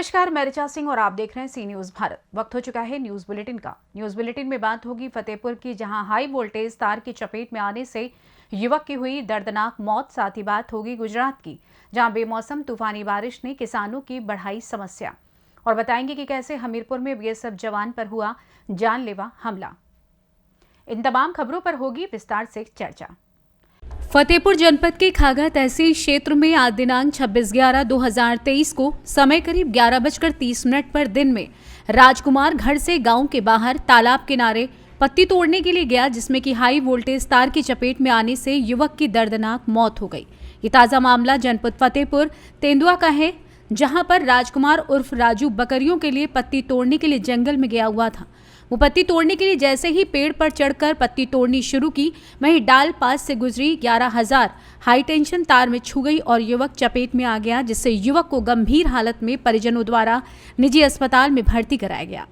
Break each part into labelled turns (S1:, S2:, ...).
S1: नमस्कार, मैं ऋचा सिंह और आप देख रहे हैं सी न्यूज भारत। वक्त हो चुका है न्यूज बुलेटिन का। न्यूज बुलेटिन में बात होगी फतेहपुर की, जहां हाई वोल्टेज तार की चपेट में आने से युवक की हुई दर्दनाक मौत। साथ ही बात होगी गुजरात की, जहां बेमौसम तूफानी बारिश ने किसानों की बढ़ाई समस्या। और बताएंगे कि कैसे हमीरपुर में बीएसएफ जवान पर हुआ जानलेवा हमला। इन तमाम खबरों पर होगी विस्तार से चर्चा। फतेहपुर जनपद के खागा तहसील क्षेत्र में आज दिनांक 26/11/2023 को समय करीब 11:30 पर दिन में राजकुमार घर से गांव के बाहर तालाब किनारे पत्ती तोड़ने के लिए गया, जिसमें कि हाई वोल्टेज तार की चपेट में आने से युवक की दर्दनाक मौत हो गई। ये ताजा मामला जनपद फतेहपुर तेंदुआ का है, जहां पर राजकुमार उर्फ राजू बकरियों के लिए पत्ती तोड़ने के लिए जंगल में गया हुआ था। वो पत्ती तोड़ने के लिए जैसे ही पेड़ पर चढ़कर पत्ती तोड़नी शुरू की, वहीं डाल पास से गुजरी 11,000 हाई टेंशन तार में छू गई और युवक चपेट में आ गया, जिससे युवक को गंभीर हालत में परिजनों द्वारा निजी अस्पताल में भर्ती कराया गया,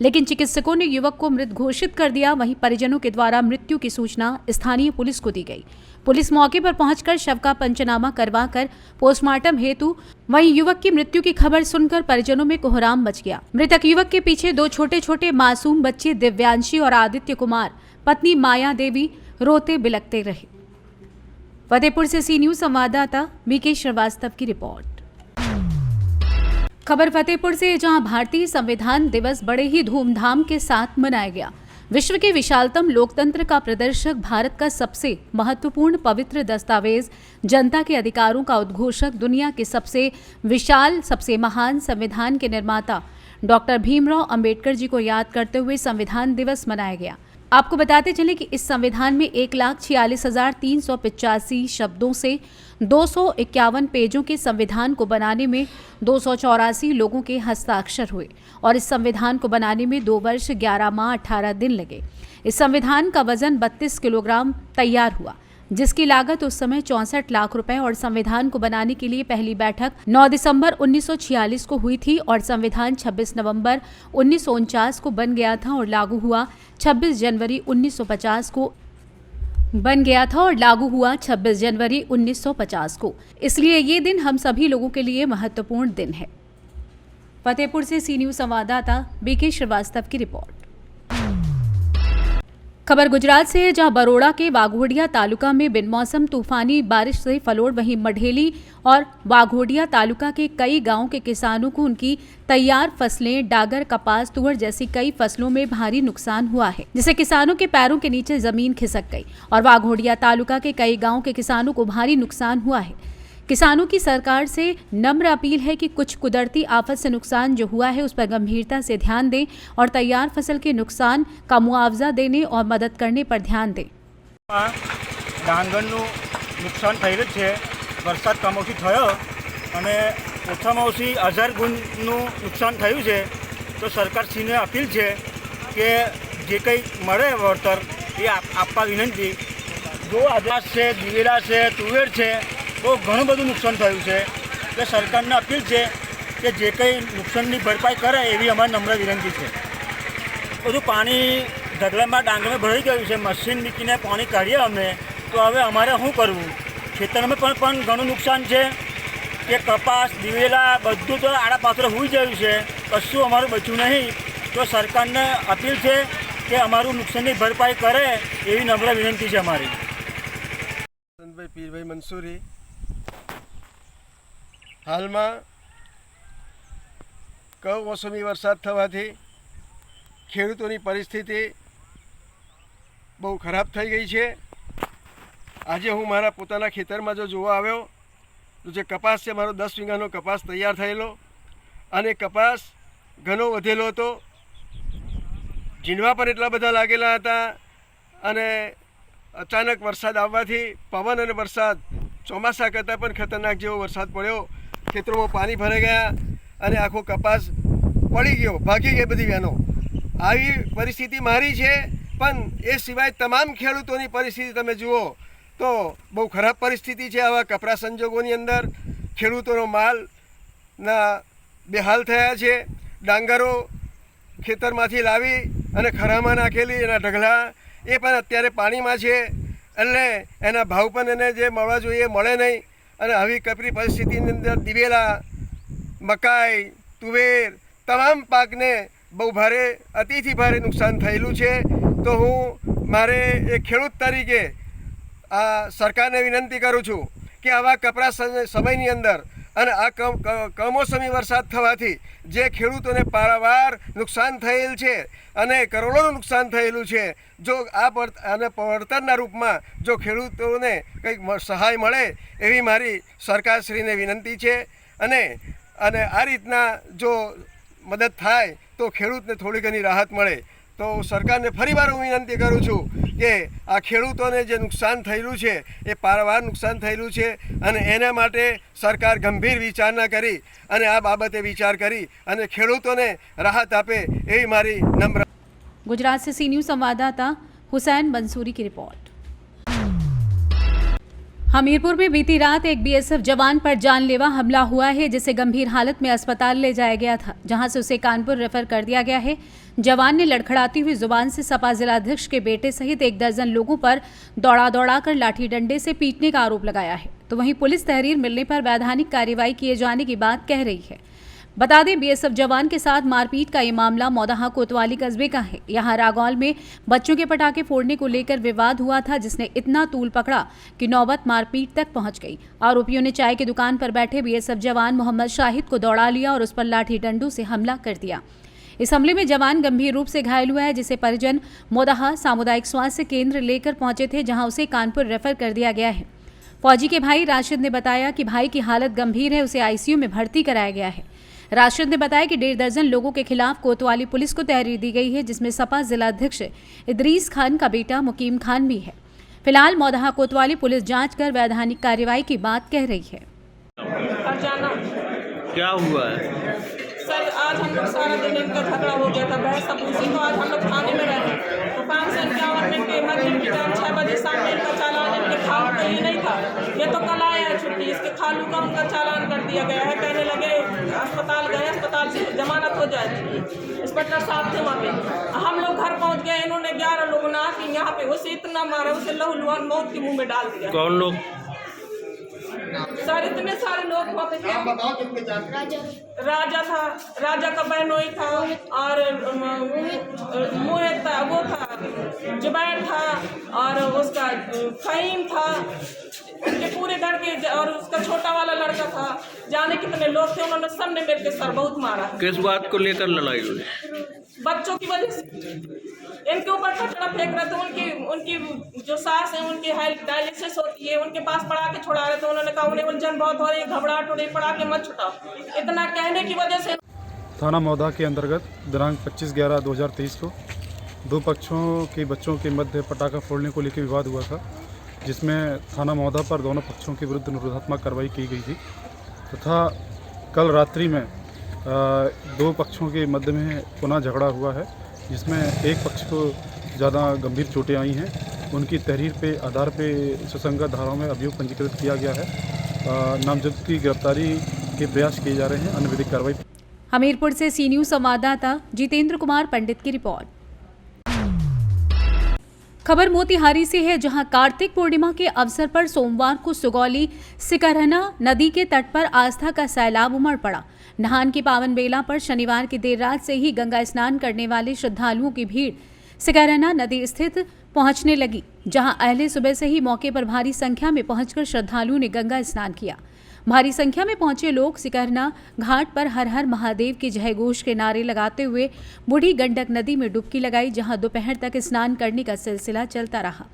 S1: लेकिन चिकित्सकों ने युवक को मृत घोषित कर दिया। वहीं परिजनों के द्वारा मृत्यु की सूचना स्थानीय पुलिस को दी गई। पुलिस मौके पर पहुंचकर शव का पंचनामा करवाकर पोस्टमार्टम हेतु, वहीं युवक की मृत्यु की खबर सुनकर परिजनों में कोहराम मच गया। मृतक युवक के पीछे दो छोटे छोटे मासूम बच्चे दिव्यांशी और आदित्य कुमार, पत्नी माया देवी रोते बिलखते रहे। फतेहपुर से सी न्यूज संवाददाता बीके श्रीवास्तव की रिपोर्ट। खबर फतेहपुर से, जहां भारतीय संविधान दिवस बड़े ही धूमधाम के साथ मनाया गया। विश्व के विशालतम लोकतंत्र का प्रदर्शक, भारत का सबसे महत्वपूर्ण पवित्र दस्तावेज, जनता के अधिकारों का उद्घोषक, दुनिया के सबसे विशाल सबसे महान संविधान के निर्माता डॉक्टर भीमराव अंबेडकर जी को याद करते हुए संविधान दिवस मनाया गया। आपको बताते चले कि इस संविधान में 1,46,385 शब्दों से 251 पेजों के संविधान को बनाने में 284 लोगों के हस्ताक्षर हुए और इस संविधान को बनाने में 2 वर्ष 11 माह 18 दिन लगे। इस संविधान का वजन 32 किलोग्राम तैयार हुआ, जिसकी लागत उस समय 64 लाख रुपए और संविधान को बनाने के लिए पहली बैठक 9 दिसंबर 1946 को हुई थी और संविधान 26 नवंबर 1949 को बन गया था और लागू हुआ 26 जनवरी 1950 को इसलिए ये दिन हम सभी लोगों के लिए महत्वपूर्ण दिन है। फतेहपुर से सी न्यूज संवाददाता बीके श्रीवास्तव की रिपोर्ट। खबर गुजरात से है, जहां बरोड़ा के वाघोडिया तालुका में बिनमौसम तूफानी बारिश से फलोड़, वहीं मढ़ेली और वाघोडिया तालुका के कई गांवों के किसानों को उनकी तैयार फसलें, डागर, कपास, तुअर जैसी कई फसलों में भारी नुकसान हुआ है, जिससे किसानों के पैरों के नीचे जमीन खिसक गई और वाघोडिया तालुका के कई गाँव के किसानों को भारी नुकसान हुआ है। किसानों की सरकार से नम्र अपील है कि कुछ कुदरती आफत से नुकसान जो हुआ है उस पर गंभीरता से ध्यान दें और तैयार फसल के नुकसान का मुआवजा देने और मदद करने पर ध्यान दें।
S2: डांगरનું નુકસાન થયેલું છે। વરસાદ કમોસમી થયો અને ઓછામાં ઓછી 1000 ગુણનું નુકસાન થયું છે। તો સરકારશ્રીને અપીલ છે કે જે કંઈ મળે વળતર એ આપવા વિનંતી। જો આદાસ છે, દિવેલા છે, તુવેર છે, તો ઘણું બધું નુકસાન થયું છે। એટલે સરકારને અપીલ છે કે જે કંઈ નુકસાનની ભરપાઈ કરે એવી અમારી નમ્ર વિનંતી છે। બધું પાણી ઢગલામાં ડાંગરમાં ભરાઈ ગયું છે। મશીન મૂકીને પાણી કાઢીએ અમે, તો હવે અમારે શું કરવું? ખેતરમાં પણ ઘણું નુકસાન છે કે કપાસ, દિવેલા બધું તો આડા પાત્ર હોઈ ગયું છે। કશું અમારું બચ્યું નહીં। તો સરકારને અપીલ છે કે અમારું નુકસાનની ભરપાઈ કરે એવી નમ્ર વિનંતી છે અમારી।
S3: પીરભાઈ મંસૂરી, હાલમાં કમોસમી વરસાદ થવાથી ખેડૂતોની પરિસ્થિતિ બહુ ખરાબ થઈ ગઈ છે। આજે હું મારા પોતાના ખેતરમાં જો જોવા આવ્યો તો જે કપાસ છે, મારો 10 વીઘાનો કપાસ તૈયાર થયેલો અને કપાસ ઘણો વધેલો હતો। ઝીંડવા પણ એટલા બધા લાગેલા હતા અને અચાનક વરસાદ આવવાથી પવન અને વરસાદ ચોમાસા કરતાં પણ ખતરનાક જેવો વરસાદ પડ્યો। ખેતરોમાં પાણી ભરાઈ ગયા અને આખો કપાસ પડી ગયો, ભાગી ગઈ બધી બહેનો। આવી પરિસ્થિતિ મારી છે, પણ એ સિવાય તમામ ખેડૂતોની પરિસ્થિતિ તમે જુઓ તો બહુ ખરાબ પરિસ્થિતિ છે। આવા કપરા સંજોગોની અંદર ખેડૂતોનો માલના બેહાલ થયા છે। ડાંગરો ખેતરમાંથી લાવી અને ખરામાં નાખેલી એના ઢગલા એ પણ અત્યારે પાણીમાં છે, એટલે એના ભાવ પણ એને જે મળવા જોઈએ મળે નહીં। અને આવી કપરી પરિસ્થિતિની અંદર દિવેલા, મકાઈ, તુવેર તમામ પાકને બહુ ભારે અતિથી ભારે નુકસાન થયેલું છે। તો હું મારે એક ખેડૂત તરીકે આ સરકારને વિનંતી કરું છું કે આવા કપરા સમયની અંદર અને આ કમોસમી વરસાદ થવાથી જે ખેડૂતોને પારાવાર નુકસાન થયેલ છે અને કરોડોનું નુકસાન થયેલું છે, જો આ પડતરના રૂપમાં જો ખેડૂતોને કંઈક સહાય મળે એવી મારી સરકારશ્રીને વિનંતી છે। અને આ રીતના જો મદદ થાય તો ખેડૂતને થોડી ઘણી રાહત મળે। તો સરકારને ફરીવાર હું વિનંતી કરું છું કે આ ખેડૂતોને જે નુકસાન થયેલું છે એ પારાવાર નુકસાન થયેલું છે અને એના માટે સરકાર ગંભીર વિચારણા કરી અને આ બાબતે વિચાર કરી અને ખેડૂતોને રાહત આપે એવી મારી નમ્ર।
S1: गुजरात से सी न्यूज संवाददाता हुसैन मंसूरी की रिपोर्ट। हमीरपुर में बीती रात एक बीएसएफ जवान पर जानलेवा हमला हुआ है, जिसे गंभीर हालत में अस्पताल ले जाया गया था, जहां से उसे कानपुर रेफर कर दिया गया है। जवान ने लड़खड़ाती हुई जुबान से सपा जिलाध्यक्ष के बेटे सहित 1 दर्जन लोगों पर दौड़ा कर लाठी डंडे से पीटने का आरोप लगाया है। तो वहीं पुलिस तहरीर मिलने पर वैधानिक कार्रवाई किए जाने की बात कह रही है। बता दें, बीएसएफ जवान के साथ मारपीट का ये मामला मौदाहा कोतवाली कस्बे का है। यहाँ रागौल में बच्चों के पटाखे फोड़ने को लेकर विवाद हुआ था, जिसने इतना तूल पकड़ा कि नौबत मारपीट तक पहुंच गई। आरोपियों ने चाय की दुकान पर बैठे बीएसएफ जवान मोहम्मद शाहिद को दौड़ा लिया और उस पर लाठी डंडों से हमला कर दिया। इस हमले में जवान गंभीर रूप से घायल हुआ है, जिसे परिजन मोदाहा सामुदायिक स्वास्थ्य केंद्र लेकर पहुंचे थे, जहां उसे कानपुर रेफर कर दिया गया है। फौजी के भाई राशिद ने बताया कि भाई की हालत गंभीर है, उसे आईसीयू में भर्ती कराया गया है। राशिद ने बताया कि 1.5 दर्जन लोगों के खिलाफ कोतवाली पुलिस को तहरीर दी गई है, जिसमें सपा जिलाध्यक्ष इदरीस खान का बेटा मुकीम खान भी है। फिलहाल मौदाहा कोतवाली पुलिस जांच कर वैधानिक कार्रवाई की बात कह रही है।
S4: क्या हुआ है
S5: सर? आज हम लोग सारा दिन इनका झगड़ा हो गया था, बहस सब उसी को आज हम लोग थाने में रहे तो 551 मिनट के मध्य की टाइम 6 बजे सामने इनका चालान इनके खालू का ये नहीं था, ये तो कल आया है छुट्टी, इसके खालू का उनका चालान कर दिया गया है। कहने लगे अस्पताल गए, अस्पताल से जमानत हो जाएगी। इंस्पेक्टर साहब थे वहाँ पे, हम लोग घर पहुँच गए। इन्होंने 11 लोगों ने आके यहाँ पे उसे इतना मारा, उसे लहूलुहान मौत के मुँह में डाल दिया।
S4: कौन लोग?
S5: सर इतने सारे लोग वहाँ पे थे। राजा था, राजा का बहनोई था और मुएद था, वो था जुबैर था और उसका फहीम था, उनके पूरे घर के और उसका छोटा वाला लड़का था। जाने कितने लोग थे, उन्होंने सबने मेरे के सर बहुत मारा।
S4: किस बात को लेकर लड़ाई हुई?
S5: बच्चों की वजह से इनके ऊपर कचरा फेंक रहे थे। उनकी जो सास है उनकी डायलिसिस होती है, उनके पास पड़ा के छुड़ा रहे थे। उन्होंने कहा उन्हें उलझन बहुत हो रही है, घबराहट हो रही, पड़ा के मत छुड़ाओ। इतना कहने की वजह से
S6: थाना मौदा के अंतर्गत दिनांक 25/11/2023 को 2 पक्षों के बच्चों के मध्य पटाखा फोड़ने को लेकर विवाद हुआ था, जिसमें थाना मौदा पर दोनों पक्षों के विरुद्ध निरोधात्मक कार्रवाई की गई थी तथा कल रात्रि में 2 पक्षों के मध्य में पुनः झगड़ा हुआ है, जिसमें एक पक्ष को ज़्यादा गंभीर चोटें आई हैं। उनकी तहरीर पे आधार पे सुसंगत धाराओं में अभियोग पंजीकृत किया गया है। नामजद की गिरफ्तारी के प्रयास किए जा रहे हैं। अन्य विधिक कार्रवाई।
S1: हमीरपुर से सी न्यूज संवाददाता जितेंद्र कुमार पंडित की रिपोर्ट। खबर मोतिहारी से है, जहां कार्तिक पूर्णिमा के अवसर पर सोमवार को सुगौली सिकरहना नदी के तट पर आस्था का सैलाब उमड़ पड़ा। नहान की पावन बेला पर शनिवार की देर रात से ही गंगा स्नान करने वाले श्रद्धालुओं की भीड़ सिकरहना नदी स्थित पहुंचने लगी, जहां अहले सुबह से ही मौके पर भारी संख्या में पहुंचकर श्रद्धालुओं ने गंगा स्नान किया। भारी संख्या में पहुंचे लोग सिकरहना घाट पर हर हर महादेव के जयघोष के नारे लगाते हुए बूढ़ी गंडक नदी में डुबकी लगाई, जहां दोपहर तक स्नान करने का सिलसिला चलता रहा।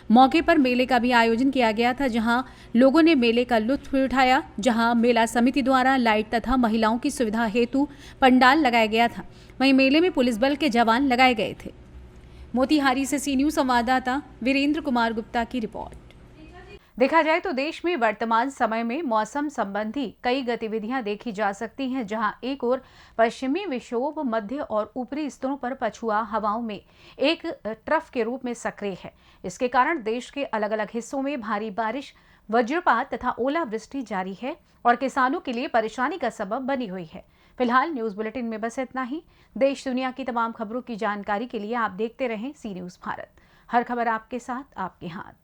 S1: मौके पर मेले का भी आयोजन किया गया था, जहां लोगों ने मेले का लुत्फ उठाया। जहां मेला समिति द्वारा लाइट तथा महिलाओं की सुविधा हेतु पंडाल लगाया गया था, वहीं मेले में पुलिस बल के जवान लगाए गए थे। मोतिहारी से सी न्यूज संवाददाता वीरेंद्र कुमार गुप्ता की रिपोर्ट। देखा जाए तो देश में वर्तमान समय में मौसम संबंधी कई गतिविधियां देखी जा सकती हैं, जहां एक ओर पश्चिमी विक्षोभ मध्य और ऊपरी स्तरों पर पछुआ हवाओं में एक ट्रफ के रूप में सक्रिय है। इसके कारण देश के अलग अलग हिस्सों में भारी बारिश, वज्रपात तथा ओलावृष्टि जारी है और किसानों के लिए परेशानी का सबब बनी हुई है। फिलहाल न्यूज बुलेटिन में बस इतना ही। देश दुनिया की तमाम खबरों की जानकारी के लिए आप देखते रहें सी न्यूज भारत। हर खबर आपके साथ, आपके हाथ।